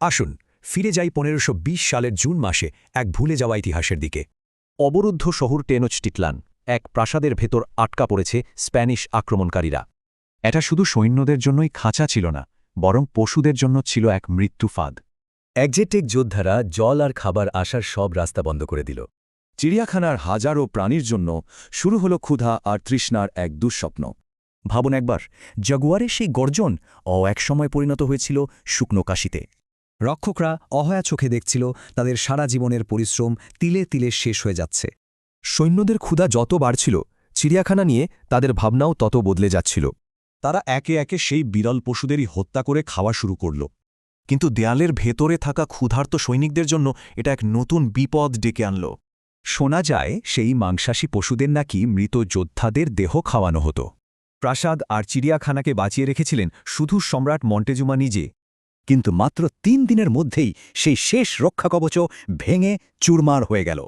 আসুন ফিরে যাই 1520 সালের জুন মাসে এক ভুলে যাওয়া ইতিহাসের দিকে। অবরুদ্ধ শহর টেনোচটিটলান এক প্রাসাদের ভেতর আটকা পড়েছে স্প্যানিশ আক্রমণকারীরা। এটা শুধু সৈন্যদের জন্যই খাঁচা ছিল না, বরং পশুদের জন্য ছিল এক মৃত্যু ফাঁদ। একজেটেক যোদ্ধারা জল আর খাবার আসার সব রাস্তা বন্ধ করে দিল। চিড়িয়াখানার হাজারো প্রাণীর জন্য শুরু হল ক্ষুধা আর তৃষ্ণার এক দুঃস্বপ্ন। ভাবুন একবার, জাগুয়ারের সেই গর্জন একসময় পরিণত হয়েছিল শুকনো কাশিতে। রক্ষকরা অহয়া চোখে দেখছিল তাদের সারা জীবনের পরিশ্রম তিলে তিলে শেষ হয়ে যাচ্ছে। সৈন্যদের ক্ষুধা যত বাড়ছিল, চিড়িয়াখানা নিয়ে তাদের ভাবনাও তত বদলে যাচ্ছিল। তারা একে একে সেই বিরল পশুদেরই হত্যা করে খাওয়া শুরু করল। কিন্তু দেয়ালের ভেতরে থাকা ক্ষুধার্ত সৈনিকদের জন্য এটা এক নতুন বিপদ ডেকে আনল। শোনা যায় সেই মাংসাশী পশুদের নাকি মৃত যোদ্ধাদের দেহ খাওয়ানো হতো। প্রাসাদ আর চিড়িয়াখানাকে বাঁচিয়ে রেখেছিলেন শুধু সম্রাট মন্টেজুমা নিজে। কিন্তু মাত্র ৩ দিনের মধ্যেই সেই শেষ রক্ষাকবচ ভেঙে চুরমার হয়ে গেল।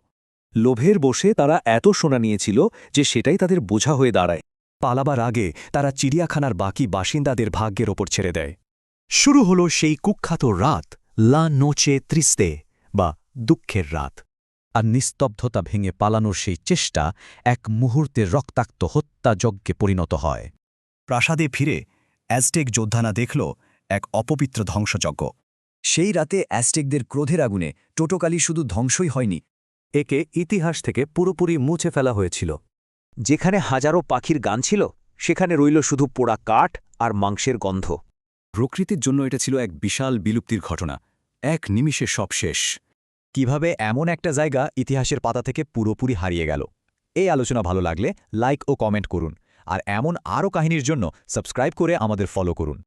লোভের বসে তারা এত সোনা নিয়েছিল যে সেটাই তাদের বোঝা হয়ে দাঁড়ায়। পালাবার আগে তারা চিড়িয়াখানার বাকি বাসিন্দাদের ভাগ্যের ওপর ছেড়ে দেয়। শুরু হল সেই কুখ্যাত রাত, লা নোচে ত্রিস্তে বা দুঃখের রাত। আর নিস্তব্ধতা ভেঙে পালানোর সেই চেষ্টা এক মুহূর্তে রক্তাক্ত হত্যাযজ্ঞে পরিণত হয়। প্রাসাদে ফিরে অ্যাজটেক যোদ্ধানা দেখল এক অপবিত্র ধ্বংসযজ্ঞ। সেই রাতে অ্যাজটেকদের ক্রোধের আগুনে টোটোকালি শুধু ধ্বংসই হয়নি, একে ইতিহাস থেকে পুরোপুরি মুছে ফেলা হয়েছিল। যেখানে হাজারো পাখির গান ছিল, সেখানে রইল শুধু পোড়া কাঠ আর মাংসের গন্ধ। প্রকৃতির জন্য এটা ছিল এক বিশাল বিলুপ্তির ঘটনা। এক নিমিষে সব শেষ। কিভাবে এমন একটা জায়গা ইতিহাসের পাতা থেকে পুরোপুরি হারিয়ে গেল? এই আলোচনা ভালো লাগলে লাইক ও কমেন্ট করুন, আর এমন আরও কাহিনীর জন্য সাবস্ক্রাইব করে আমাদের ফলো করুন।